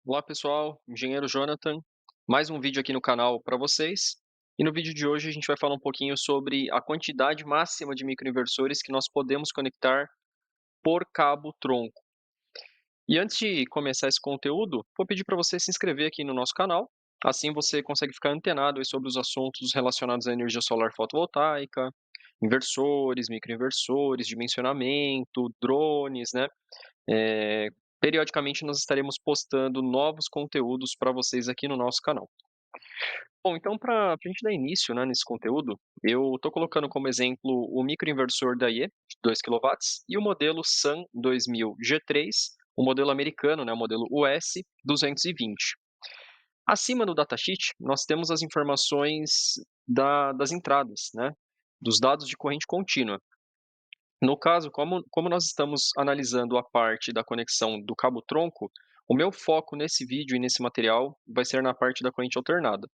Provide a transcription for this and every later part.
Olá pessoal, engenheiro Jonathan, mais um vídeo aqui no canal para vocês. E no vídeo de hoje a gente vai falar um pouquinho sobre a quantidade máxima de microinversores que nós podemos conectar por cabo tronco. E antes de começar esse conteúdo, vou pedir para você se inscrever aqui no nosso canal. Assim você consegue ficar antenado aí sobre os assuntos relacionados à energia solar fotovoltaica, inversores, microinversores, dimensionamento, drones, né? Eh, Periodicamente nós estaremos postando novos conteúdos para vocês aqui no nosso canal. Bom, então para a gente dar início, né, nesse conteúdo, eu estou colocando como exemplo o microinversor da IE, de 2 quilowatts, e o modelo SUN 2000 G3, o modelo americano, né, o modelo US 220. Acima no datasheet, nós temos as informações das entradas, né, dos dados de corrente contínua. No caso, como nós estamos analisando a parte da conexão do cabo-tronco, o meu foco nesse vídeo e nesse material vai ser na parte da corrente alternada.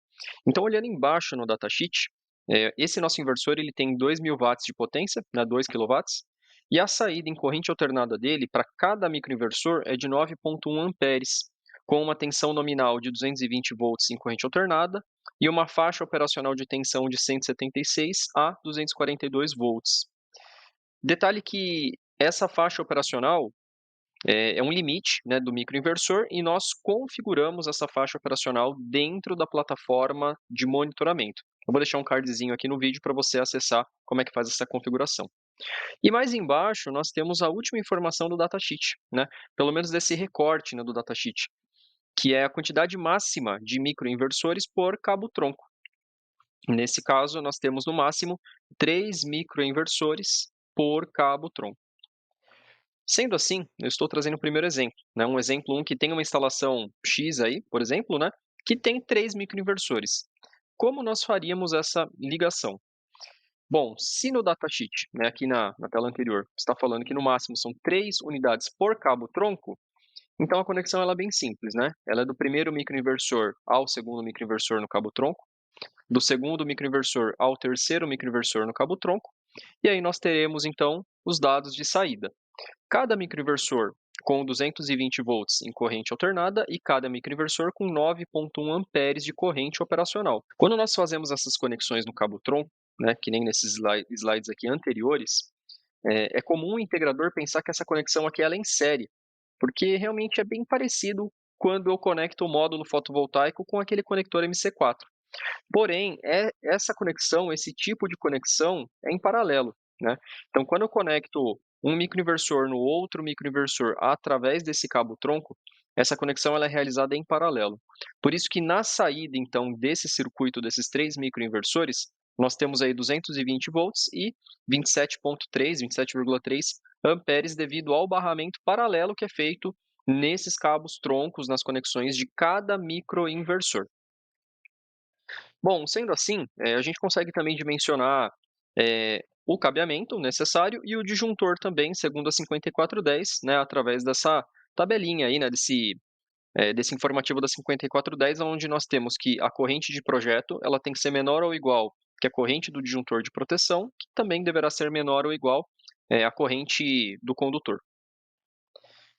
Então, olhando embaixo no datasheet, esse nosso inversor ele tem 2.000 watts de potência, né, 2 quilowatts, e a saída em corrente alternada dele para cada microinversor é de 9,1 amperes, com uma tensão nominal de 220 volts em corrente alternada e uma faixa operacional de tensão de 176 a 242 volts. Detalhe que essa faixa operacional é um limite, né, do microinversor e nós configuramos essa faixa operacional dentro da plataforma de monitoramento. Eu vou deixar um cardzinho aqui no vídeo para você acessar como é que faz essa configuração. E mais embaixo nós temos a última informação do datasheet, né, pelo menos desse recorte, né, do datasheet, que é a quantidade máxima de microinversores por cabo-tronco. Nesse caso, nós temos no máximo 3 microinversores por cabo-tronco. Sendo assim, eu estou trazendo o primeiro exemplo, né, um exemplo que tem uma instalação X aí, por exemplo, né, que tem 3 microinversores. Como nós faríamos essa ligação? Bom, se no datasheet, né, aqui na tela anterior, está falando que no máximo são 3 unidades por cabo-tronco, então a conexão ela é bem simples, né? Ela é do primeiro microinversor ao segundo microinversor no cabo-tronco, do segundo microinversor ao terceiro microinversor no cabo-tronco, e aí nós teremos então os dados de saída. Cada microinversor com 220 volts em corrente alternada e cada microinversor com 9,1 amperes de corrente operacional. Quando nós fazemos essas conexões no cabo-tronco, né, que nem nesses slides aqui anteriores, é comum o integrador pensar que essa conexão aqui ela é em série, porque realmente é bem parecido quando eu conecto o módulo fotovoltaico com aquele conector MC4. Porém, essa conexão, esse tipo de conexão é em paralelo, né. Então quando eu conecto um microinversor no outro microinversor através desse cabo-tronco, essa conexão ela é realizada em paralelo. Por isso que na saída, então, desse circuito desses 3 microinversores, nós temos aí 220 volts e 27,3, 27,3 amperes devido ao barramento paralelo que é feito nesses cabos troncos, nas conexões de cada microinversor. Bom, sendo assim, a gente consegue também dimensionar, o cabeamento necessário e o disjuntor também, segundo a 5410, né, através dessa tabelinha aí, né, desse informativo da 5410, onde nós temos que a corrente de projeto, ela tem que ser menor ou igual que a corrente do disjuntor de proteção, que também deverá ser menor ou igual, à corrente do condutor.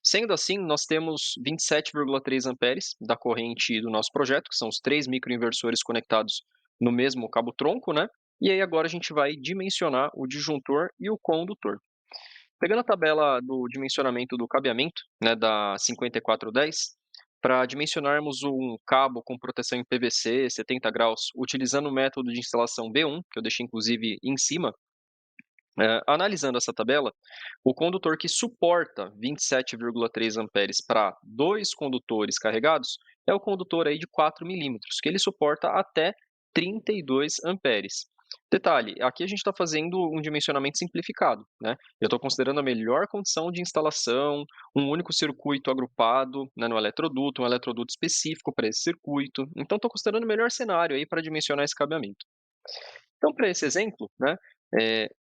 Sendo assim, nós temos 27,3 amperes da corrente do nosso projeto, que são os 3 microinversores conectados no mesmo cabo-tronco, né, e aí agora a gente vai dimensionar o disjuntor e o condutor. Pegando a tabela do dimensionamento do cabeamento, né, da 5410, para dimensionarmos um cabo com proteção em PVC 70 graus, utilizando o método de instalação B1, que eu deixei inclusive em cima, analisando essa tabela, o condutor que suporta 27,3 amperes para 2 condutores carregados é o condutor aí de 4 milímetros, que ele suporta até 32 amperes. Detalhe, aqui a gente está fazendo um dimensionamento simplificado, né? Eu estou considerando a melhor condição de instalação, um único circuito agrupado, né, no eletroduto, um eletroduto específico para esse circuito. Então, estou considerando o melhor cenário aí para dimensionar esse cabeamento. Então, para esse exemplo, né,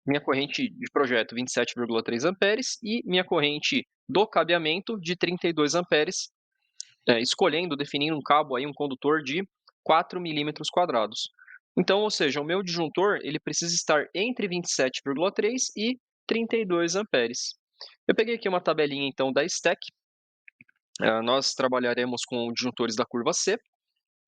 minha corrente de projeto 27,3 amperes e minha corrente do cabeamento de 32 amperes, escolhendo, definindo um cabo aí, um condutor de 4 milímetros quadrados. Então, ou seja, o meu disjuntor ele precisa estar entre 27,3 e 32 amperes. Eu peguei aqui uma tabelinha então da Stack, nós trabalharemos com disjuntores da curva C,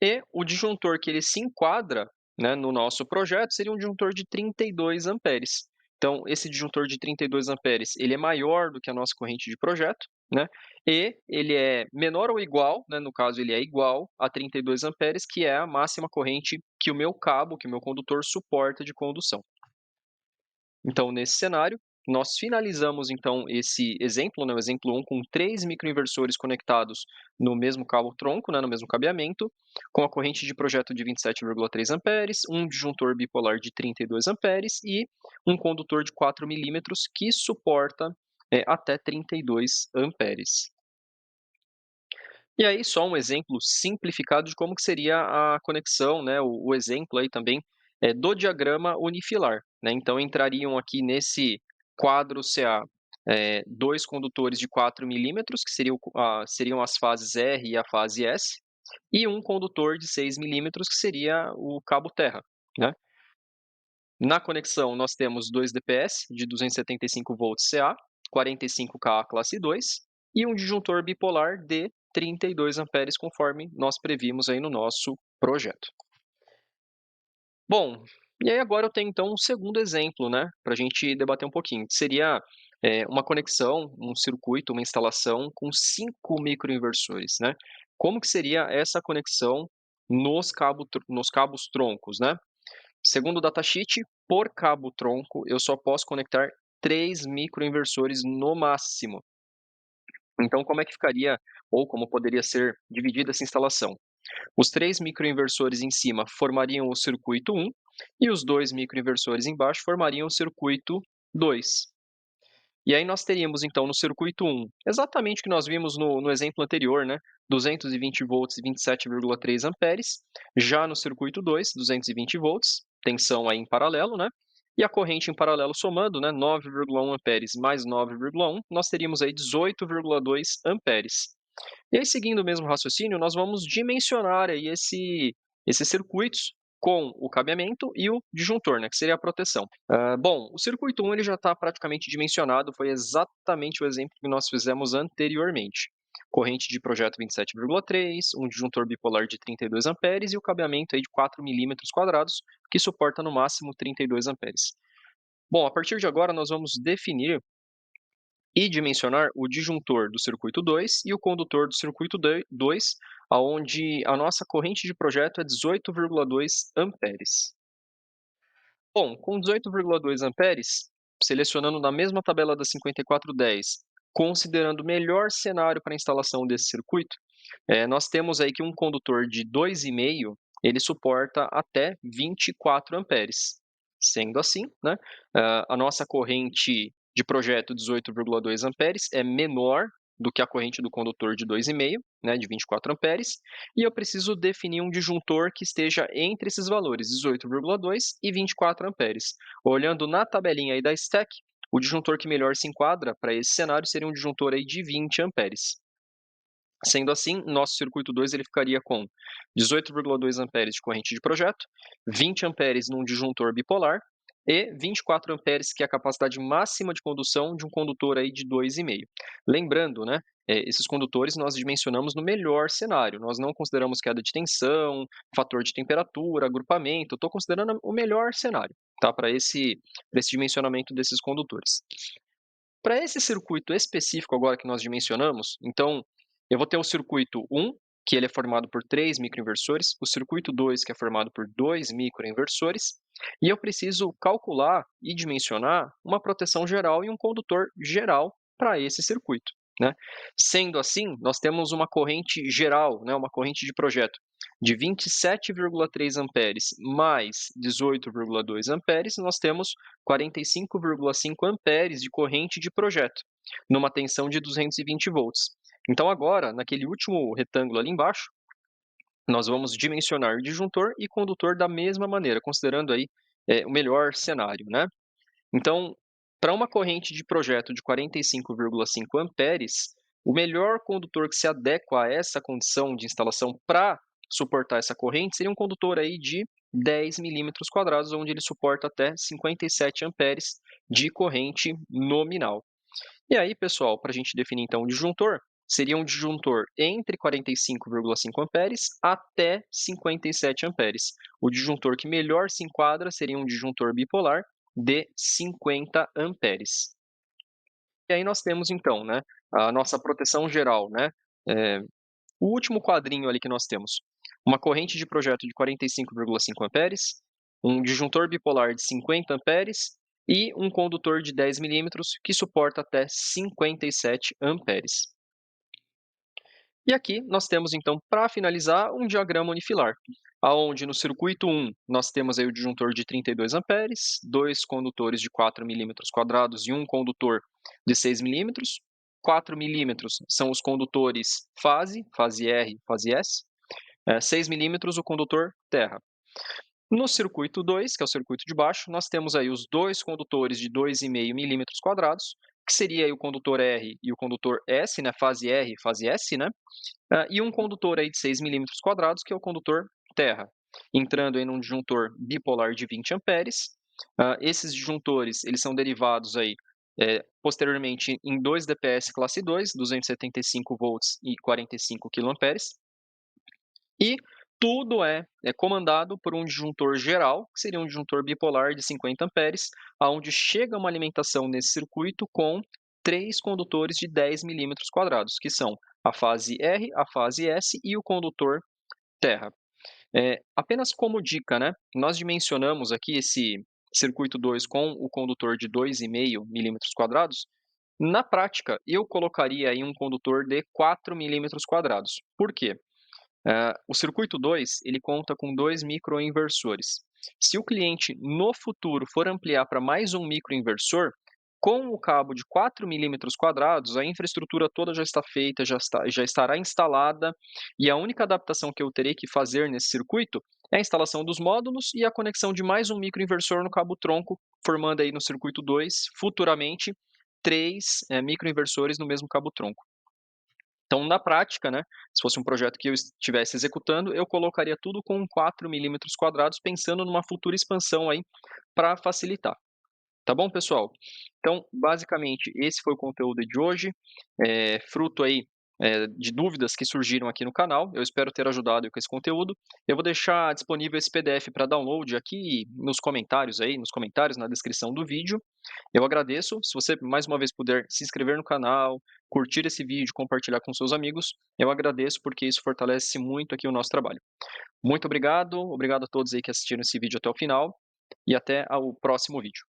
e o disjuntor que ele se enquadra, né, no nosso projeto seria um disjuntor de 32 amperes. Então, esse disjuntor de 32 amperes, ele é maior do que a nossa corrente de projeto, né, e ele é menor ou igual, né, no caso ele é igual a 32 amperes, que é a máxima corrente que o meu cabo, que o meu condutor suporta de condução. Então, nesse cenário, nós finalizamos então esse exemplo, né, o exemplo 1, com 3 microinversores conectados no mesmo cabo-tronco, né, no mesmo cabeamento, com a corrente de projeto de 27,3 amperes, um disjuntor bipolar de 32 amperes e um condutor de 4 milímetros que suporta até 32 amperes. E aí, só um exemplo simplificado de como que seria a conexão, né, o exemplo aí também do diagrama unifilar, né? Então, entrariam aqui nesse quadro CA, 2 condutores de 4 milímetros, que seriam as fases R e a fase S, e um condutor de 6 milímetros, que seria o cabo terra, né? Na conexão, nós temos 2 DPS de 275 volts CA, 45K classe 2 e um disjuntor bipolar de 32 amperes, conforme nós previmos aí no nosso projeto. Bom, e aí agora eu tenho então um segundo exemplo, né, para a gente debater um pouquinho, que seria uma conexão, um circuito, uma instalação com 5 microinversores, né? Como que seria essa conexão nos cabos troncos, né? Segundo o datasheet, por cabo-tronco, eu só posso conectar 3 microinversores no máximo. Então, como é que ficaria, ou como poderia ser dividida essa instalação? Os 3 microinversores em cima formariam o circuito 1 e os 2 microinversores embaixo formariam o circuito 2. E aí nós teríamos, então, no circuito 1, exatamente o que nós vimos no exemplo anterior, né? 220 volts e 27,3 amperes. Já no circuito 2, 220 volts, tensão aí em paralelo, né? E a corrente em paralelo somando, né? 9,1 amperes mais 9,1, nós teríamos aí 18,2 amperes. E aí, seguindo o mesmo raciocínio, nós vamos dimensionar aí esses circuitos com o cabeamento e o disjuntor, né, que seria a proteção. Bom, o circuito 1 ele já está praticamente dimensionado, foi exatamente o exemplo que nós fizemos anteriormente. Corrente de projeto 27,3, um disjuntor bipolar de 32 amperes e o cabeamento aí de 4 milímetros quadrados, que suporta no máximo 32 amperes. Bom, a partir de agora nós vamos definir e dimensionar o disjuntor do circuito 2 e o condutor do circuito 2, aonde a nossa corrente de projeto é 18,2 amperes. Bom, com 18,2 amperes, selecionando na mesma tabela da 5410, considerando o melhor cenário para a instalação desse circuito, nós temos aí que um condutor de 2,5, ele suporta até 24 amperes. Sendo assim, né, a nossa corrente de projeto 18,2 amperes é menor do que a corrente do condutor de 2,5, né, de 24 amperes, e eu preciso definir um disjuntor que esteja entre esses valores, 18,2 e 24 amperes. Olhando na tabelinha aí da stack, o disjuntor que melhor se enquadra para esse cenário seria um disjuntor aí de 20 amperes. Sendo assim, nosso circuito 2 ele ficaria com 18,2 amperes de corrente de projeto, 20 amperes num disjuntor bipolar e 24 amperes, que é a capacidade máxima de condução de um condutor aí de 2,5. Lembrando, né, esses condutores nós dimensionamos no melhor cenário, nós não consideramos queda de tensão, fator de temperatura, agrupamento, estou considerando o melhor cenário, tá, para esse dimensionamento desses condutores. Para esse circuito específico agora que nós dimensionamos, então, eu vou ter o circuito 1, que ele é formado por 3 microinversores, o circuito 2, que é formado por 2 microinversores, e eu preciso calcular e dimensionar uma proteção geral e um condutor geral para esse circuito, né? Sendo assim, nós temos uma corrente geral, né, uma corrente de projeto de 27,3 amperes mais 18,2 amperes, nós temos 45,5 amperes de corrente de projeto, numa tensão de 220 volts. Então agora, naquele último retângulo ali embaixo, nós vamos dimensionar o disjuntor e condutor da mesma maneira, considerando aí o melhor cenário, né? Então, para uma corrente de projeto de 45,5 amperes, o melhor condutor que se adequa a essa condição de instalação para suportar essa corrente seria um condutor aí de 10 milímetros quadrados, onde ele suporta até 57 amperes de corrente nominal. E aí, pessoal, para a gente definir então o disjuntor, seria um disjuntor entre 45,5 amperes até 57 amperes. O disjuntor que melhor se enquadra seria um disjuntor bipolar de 50 amperes. E aí nós temos então, né, a nossa proteção geral, né, o último quadrinho ali que nós temos, uma corrente de projeto de 45,5 amperes, um disjuntor bipolar de 50 amperes e um condutor de 10 milímetros que suporta até 57 amperes. E aqui nós temos então, para finalizar, um diagrama unifilar, aonde no circuito 1 nós temos aí o disjuntor de 32 amperes, dois condutores de 4 milímetros quadrados e um condutor de 6 milímetros. 4 milímetros são os condutores fase R, fase S. 6 milímetros o condutor terra. No circuito 2, que é o circuito de baixo, nós temos aí os dois condutores de 2,5 milímetros quadrados, que seria aí o condutor R e o condutor S, né, fase R e fase S, né, e um condutor aí de 6 milímetros quadrados, que é o condutor terra, entrando aí num disjuntor bipolar de 20 amperes. Esses disjuntores eles são derivados aí, posteriormente em 2 DPS classe 2, 275 volts e 45 quiloamperes. E tudo é comandado por um disjuntor geral, que seria um disjuntor bipolar de 50 amperes, aonde chega uma alimentação nesse circuito com 3 condutores de 10 milímetros quadrados, que são a fase R, a fase S e o condutor terra. Apenas como dica, né, nós dimensionamos aqui esse circuito 2 com o condutor de 2,5 milímetros quadrados. Na prática, eu colocaria aí um condutor de 4 milímetros quadrados. Por quê? O circuito 2 ele conta com 2 microinversores. Se o cliente, no futuro, for ampliar para mais um microinversor, com o cabo de 4 milímetros quadrados, a infraestrutura toda já está feita, já estará instalada, e a única adaptação que eu terei que fazer nesse circuito é a instalação dos módulos e a conexão de mais um microinversor no cabo tronco, formando aí no circuito 2, futuramente, 3 microinversores no mesmo cabo tronco. Então, na prática, né, se fosse um projeto que eu estivesse executando, eu colocaria tudo com 4 milímetros quadrados, pensando numa futura expansão aí para facilitar. Tá bom, pessoal? Então, basicamente, esse foi o conteúdo de hoje, fruto aí, de dúvidas que surgiram aqui no canal. Eu espero ter ajudado com esse conteúdo. Eu vou deixar disponível esse PDF para download aqui nos comentários aí, nos comentários na descrição do vídeo. Eu agradeço. Se você mais uma vez puder se inscrever no canal, curtir esse vídeo, compartilhar com seus amigos, eu agradeço porque isso fortalece muito aqui o nosso trabalho. Muito obrigado, obrigado a todos aí que assistiram esse vídeo até o final e até o próximo vídeo.